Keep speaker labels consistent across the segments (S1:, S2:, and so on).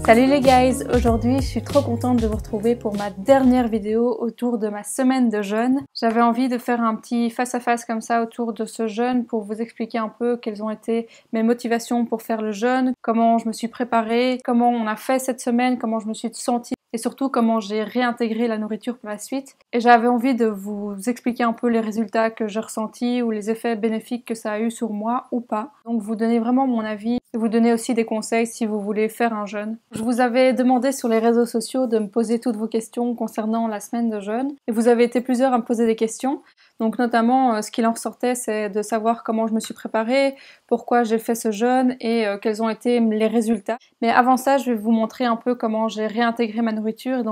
S1: Salut les guys! Aujourd'hui je suis trop contente de vous retrouver pour ma dernière vidéo autour de ma semaine de jeûne. J'avais envie de faire un petit face-à-face comme ça autour de ce jeûne pour vous expliquer un peu quelles ont été mes motivations pour faire le jeûne, comment je me suis préparée, comment on a fait cette semaine, comment je me suis sentie et surtout comment j'ai réintégré la nourriture pour la suite. Et j'avais envie de vous expliquer un peu les résultats que j'ai ressentis ou les effets bénéfiques que ça a eu sur moi ou pas. Donc vous donner vraiment mon avis et vous donner aussi des conseils si vous voulez faire un jeûne. Je vous avais demandé sur les réseaux sociaux de me poser toutes vos questions concernant la semaine de jeûne et vous avez été plusieurs à me poser des questions. Donc notamment ce qu'il en ressortait c'est de savoir comment je me suis préparée, pourquoi j'ai fait ce jeûne et quels ont été les résultats. Mais avant ça je vais vous montrer un peu comment j'ai réintégré ma nourriture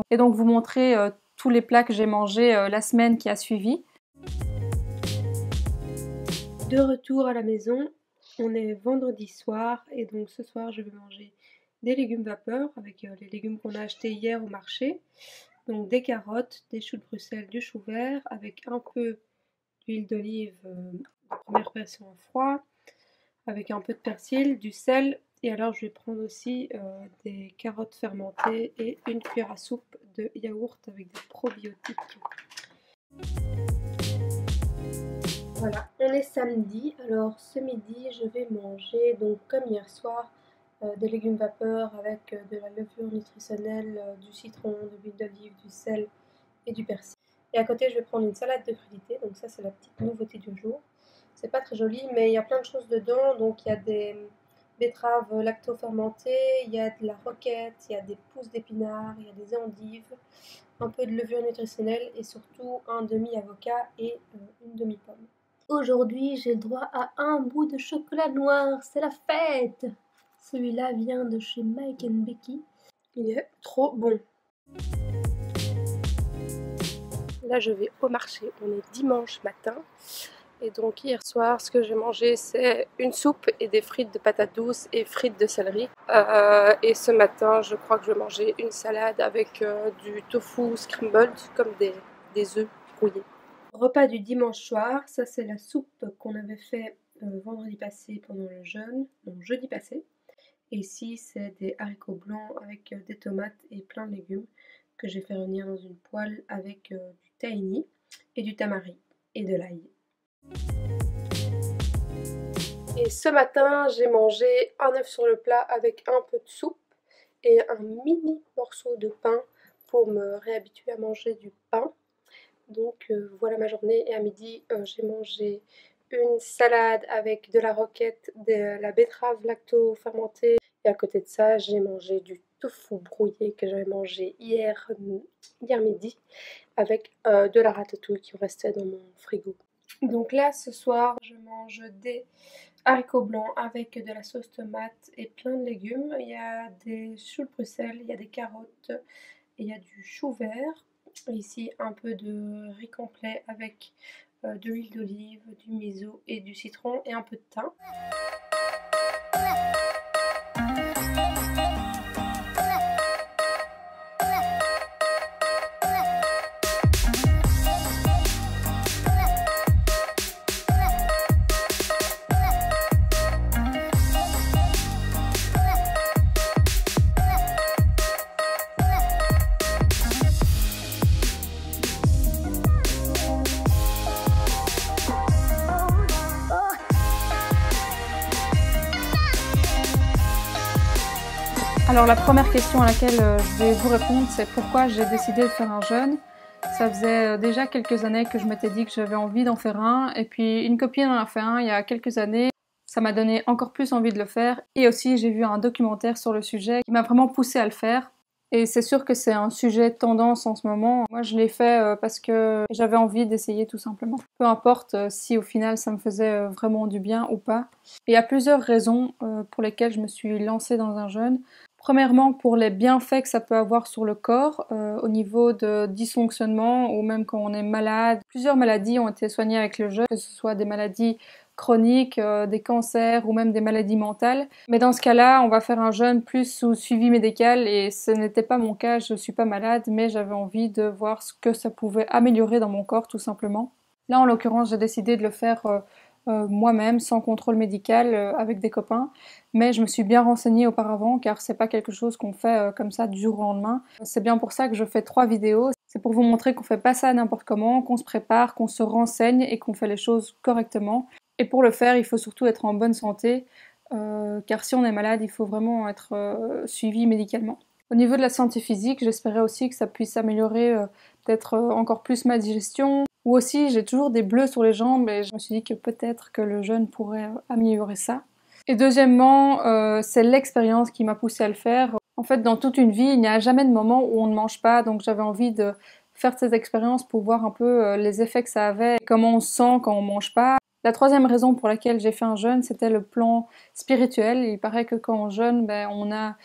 S1: et donc vous montrer tous les plats que j'ai mangés la semaine qui a suivi.
S2: De retour à la maison, on est vendredi soir et donc ce soir je vais manger des légumes vapeur avec les légumes qu'on a achetés hier au marché. Donc des carottes, des choux de Bruxelles, du chou vert avec un peu d'huile d'olive de première version en froid, avec un peu de persil, du sel et alors je vais prendre aussi des carottes fermentées et une cuillère à soupe de yaourt avec des probiotiques. Voilà, on est samedi, alors ce midi je vais manger, donc comme hier soir, des légumes vapeur avec de la levure nutritionnelle, du citron, de l'huile d'olive, du sel et du persil. Et à côté je vais prendre une salade de crudités, donc ça c'est la petite nouveauté du jour. C'est pas très joli mais il y a plein de choses dedans, donc il y a des betteraves lacto-fermentées, il y a de la roquette, il y a des pousses d'épinards, il y a des endives, un peu de levure nutritionnelle et surtout un demi-avocat et une demi-pomme. Aujourd'hui, j'ai le droit à un bout de chocolat noir, c'est la fête! Celui-là vient de chez Mike & Becky. Il est trop bon. Là, je vais au marché. On est dimanche matin. Et donc, hier soir, ce que j'ai mangé, c'est une soupe et des frites de patates douces et frites de céleri. Et ce matin, je crois que je vais manger une salade avec du tofu scrambled, comme des œufs brouillés. Repas du dimanche soir, ça c'est la soupe qu'on avait fait vendredi passé pendant le jeûne, donc jeudi passé. Et ici c'est des haricots blancs avec des tomates et plein de légumes que j'ai fait revenir dans une poêle avec du tahini et du tamari et de l'ail. Et ce matin j'ai mangé un œuf sur le plat avec un peu de soupe et un mini morceau de pain pour me réhabituer à manger du pain. Donc voilà ma journée et à midi j'ai mangé une salade avec de la roquette, de la betterave lacto-fermentée et à côté de ça j'ai mangé du tofu brouillé que j'avais mangé hier midi avec de la ratatouille qui restait dans mon frigo. Donc là ce soir je mange des haricots blancs avec de la sauce tomate et plein de légumes. Il y a des choux de Bruxelles, il y a des carottes et il y a du chou vert. Ici un peu de riz complet avec de l'huile d'olive, du miso et du citron et un peu de thym.
S1: Alors la première question à laquelle je vais vous répondre c'est pourquoi j'ai décidé de faire un jeûne. Ça faisait déjà quelques années que je m'étais dit que j'avais envie d'en faire un et puis une copine en a fait un il y a quelques années. Ça m'a donné encore plus envie de le faire et aussi j'ai vu un documentaire sur le sujet qui m'a vraiment poussée à le faire. Et c'est sûr que c'est un sujet de tendance en ce moment. Moi je l'ai fait parce que j'avais envie d'essayer tout simplement. Peu importe si au final ça me faisait vraiment du bien ou pas. Et il y a plusieurs raisons pour lesquelles je me suis lancée dans un jeûne. Premièrement, pour les bienfaits que ça peut avoir sur le corps, au niveau de dysfonctionnement ou même quand on est malade. Plusieurs maladies ont été soignées avec le jeûne, que ce soit des maladies chroniques, des cancers ou même des maladies mentales. Mais dans ce cas-là, on va faire un jeûne plus sous suivi médical et ce n'était pas mon cas, je suis pas malade, mais j'avais envie de voir ce que ça pouvait améliorer dans mon corps tout simplement. Là, en l'occurrence, j'ai décidé de le faire moi-même, sans contrôle médical, avec des copains. Mais je me suis bien renseignée auparavant, car c'est pas quelque chose qu'on fait comme ça du jour au lendemain. C'est bien pour ça que je fais 3 vidéos. C'est pour vous montrer qu'on fait pas ça n'importe comment, qu'on se prépare, qu'on se renseigne et qu'on fait les choses correctement. Et pour le faire, il faut surtout être en bonne santé, car si on est malade, il faut vraiment être suivi médicalement. Au niveau de la santé physique, j'espérais aussi que ça puisse améliorer peut-être encore plus ma digestion. Ou aussi, j'ai toujours des bleus sur les jambes et je me suis dit que peut-être que le jeûne pourrait améliorer ça. Et deuxièmement, c'est l'expérience qui m'a poussée à le faire. En fait, dans toute une vie, il n'y a jamais de moment où on ne mange pas, donc j'avais envie de faire ces expériences pour voir un peu les effets que ça avait, comment on se sent quand on mange pas. La troisième raison pour laquelle j'ai fait un jeûne, c'était le plan spirituel. Il paraît que quand on jeûne, on a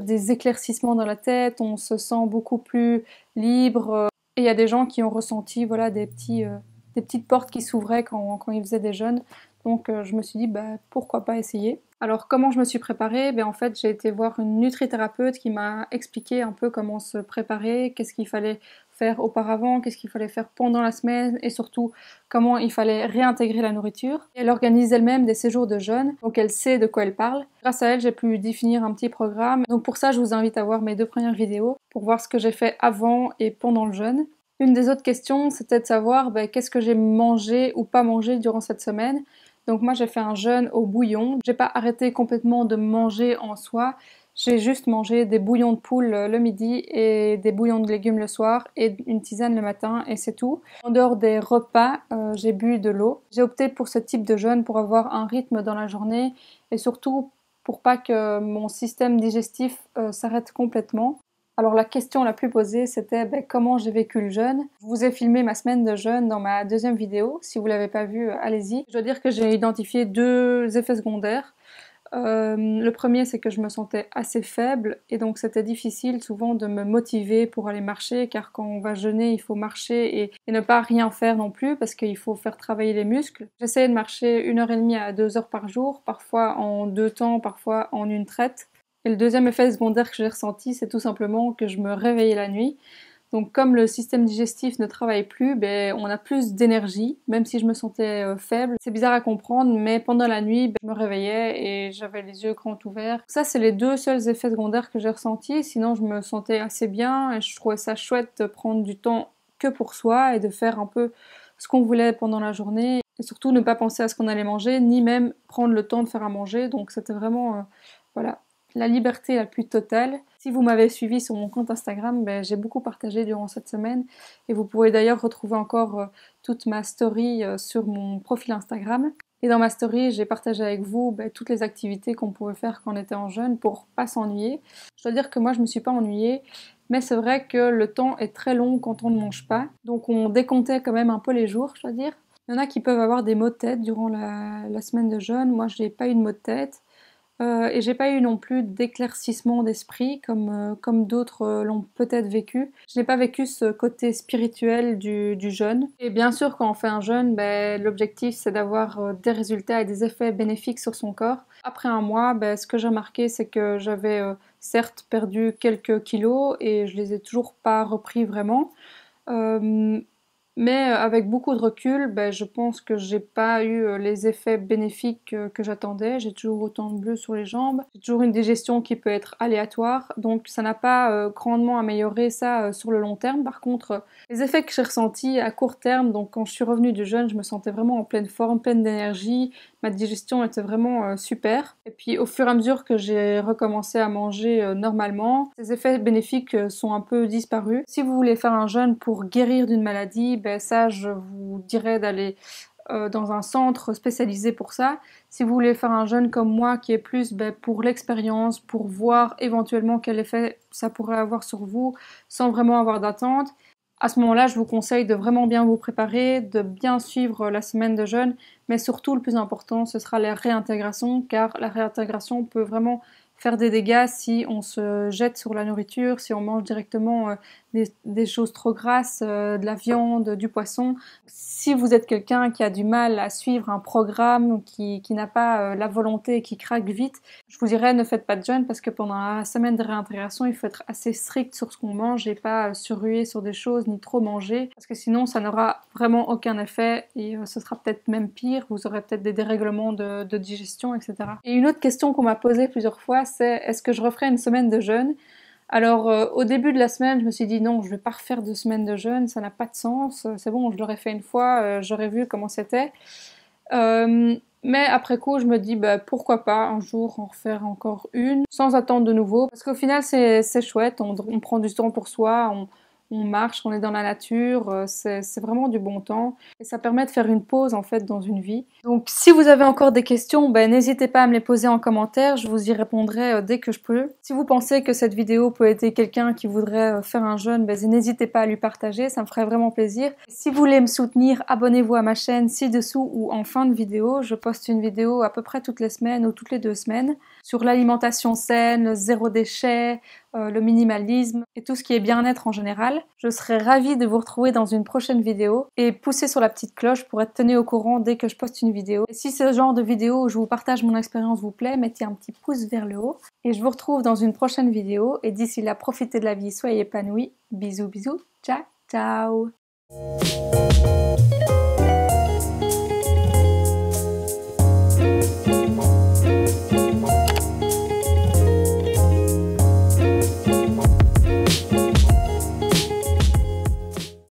S1: des éclaircissements dans la tête, on se sent beaucoup plus libre. Et il y a des gens qui ont ressenti voilà, des petites portes qui s'ouvraient quand ils faisaient des jeûnes. Donc je me suis dit, pourquoi pas essayer. Alors comment je me suis préparée? En fait, j'ai été voir une nutrithérapeute qui m'a expliqué un peu comment se préparer, qu'est-ce qu'il fallait faire auparavant, qu'est-ce qu'il fallait faire pendant la semaine et surtout comment il fallait réintégrer la nourriture. Elle organise elle-même des séjours de jeûne, donc elle sait de quoi elle parle. Grâce à elle, j'ai pu définir un petit programme. Donc pour ça, je vous invite à voir mes 2 premières vidéos pour voir ce que j'ai fait avant et pendant le jeûne. Une des autres questions, c'était de savoir qu'est-ce que j'ai mangé ou pas mangé durant cette semaine. Donc moi j'ai fait un jeûne au bouillon. J'ai pas arrêté complètement de manger en soi. J'ai juste mangé des bouillons de poule le midi et des bouillons de légumes le soir et une tisane le matin et c'est tout. En dehors des repas, j'ai bu de l'eau. J'ai opté pour ce type de jeûne pour avoir un rythme dans la journée et surtout pour pas que mon système digestif s'arrête complètement. Alors la question la plus posée c'était comment j'ai vécu le jeûne. Je vous ai filmé ma semaine de jeûne dans ma deuxième vidéo. Si vous l'avez pas vue, allez-y. Je dois dire que j'ai identifié 2 effets secondaires. Le premier, c'est que je me sentais assez faible et donc c'était difficile souvent de me motiver pour aller marcher car quand on va jeûner, il faut marcher et ne pas rien faire non plus parce qu'il faut faire travailler les muscles. J'essayais de marcher 1h30 à 2 heures par jour, parfois en 2 temps, parfois en une traite. Et le deuxième effet secondaire que j'ai ressenti, c'est tout simplement que je me réveillais la nuit. Donc comme le système digestif ne travaille plus, on a plus d'énergie, même si je me sentais faible. C'est bizarre à comprendre, mais pendant la nuit, je me réveillais et j'avais les yeux grands ouverts. Ça, c'est les 2 seuls effets secondaires que j'ai ressentis. Sinon, je me sentais assez bien et je trouvais ça chouette de prendre du temps que pour soi et de faire un peu ce qu'on voulait pendant la journée. Et surtout, ne pas penser à ce qu'on allait manger, ni même prendre le temps de faire à manger. Donc c'était vraiment, voilà, la liberté la plus totale. Si vous m'avez suivi sur mon compte Instagram, j'ai beaucoup partagé durant cette semaine et vous pourrez d'ailleurs retrouver encore toute ma story sur mon profil Instagram. Et dans ma story, j'ai partagé avec vous toutes les activités qu'on pouvait faire quand on était en jeûne pour pas s'ennuyer. Je dois dire que moi je me suis pas ennuyée, mais c'est vrai que le temps est très long quand on ne mange pas. Donc on décomptait quand même un peu les jours, je dois dire. Il y en a qui peuvent avoir des maux de tête durant la semaine de jeûne. Moi je n'ai pas eu de maux de tête. Et j'ai pas eu non plus d'éclaircissement d'esprit comme d'autres l'ont peut-être vécu. Je n'ai pas vécu ce côté spirituel du jeûne. Et bien sûr, quand on fait un jeûne, l'objectif c'est d'avoir des résultats et des effets bénéfiques sur son corps. Après un mois, ce que j'ai remarqué, c'est que j'avais certes perdu quelques kilos et je les ai toujours pas repris vraiment. Mais avec beaucoup de recul, je pense que j'ai pas eu les effets bénéfiques que j'attendais. J'ai toujours autant de bleus sur les jambes. J'ai toujours une digestion qui peut être aléatoire. Donc ça n'a pas grandement amélioré ça sur le long terme. Par contre, les effets que j'ai ressentis à court terme, donc quand je suis revenue du jeûne, je me sentais vraiment en pleine forme, pleine d'énergie. Ma digestion était vraiment super. Et puis au fur et à mesure que j'ai recommencé à manger normalement, ces effets bénéfiques sont un peu disparus. Si vous voulez faire un jeûne pour guérir d'une maladie, ça je vous dirais d'aller dans un centre spécialisé pour ça. Si vous voulez faire un jeûne comme moi qui est plus pour l'expérience, pour voir éventuellement quel effet ça pourrait avoir sur vous sans vraiment avoir d'attente, à ce moment-là, je vous conseille de vraiment bien vous préparer, de bien suivre la semaine de jeûne, mais surtout le plus important, ce sera la réintégration, car la réintégration peut vraiment faire des dégâts si on se jette sur la nourriture, si on mange directement des choses trop grasses, de la viande, du poisson. Si vous êtes quelqu'un qui a du mal à suivre un programme, qui n'a pas la volonté, qui craque vite, je vous dirais ne faites pas de jeûne parce que pendant la semaine de réintégration, il faut être assez strict sur ce qu'on mange et pas surruer sur des choses ni trop manger parce que sinon ça n'aura vraiment aucun effet et ce sera peut-être même pire, vous aurez peut-être des dérèglements de digestion, etc. Et une autre question qu'on m'a posée plusieurs fois, c'est est-ce que je referai une semaine de jeûne? Alors au début de la semaine, je me suis dit non, je vais pas refaire 2 semaines de jeûne, ça n'a pas de sens, c'est bon, je l'aurais fait une fois, j'aurais vu comment c'était. Mais après coup, je me dis bah, pourquoi pas un jour en refaire encore une, sans attendre de nouveau, parce qu'au final c'est chouette, on prend du temps pour soi, on marche, on est dans la nature, c'est vraiment du bon temps et ça permet de faire une pause en fait dans une vie. Donc si vous avez encore des questions, ben, n'hésitez pas à me les poser en commentaire, je vous y répondrai dès que je peux. Si vous pensez que cette vidéo peut aider quelqu'un qui voudrait faire un jeûne, ben, n'hésitez pas à lui partager, ça me ferait vraiment plaisir. Si vous voulez me soutenir, abonnez-vous à ma chaîne ci-dessous ou en fin de vidéo. Je poste une vidéo à peu près toutes les semaines ou toutes les 2 semaines sur l'alimentation saine, le zéro déchet, le minimalisme et tout ce qui est bien-être en général. Je serais ravie de vous retrouver dans une prochaine vidéo et poussez sur la petite cloche pour être tenu au courant dès que je poste une vidéo. Et si ce genre de vidéo où je vous partage mon expérience vous plaît, mettez un petit pouce vers le haut. Et je vous retrouve dans une prochaine vidéo. Et d'ici là, profitez de la vie, soyez épanouis. Bisous bisous, ciao ciao.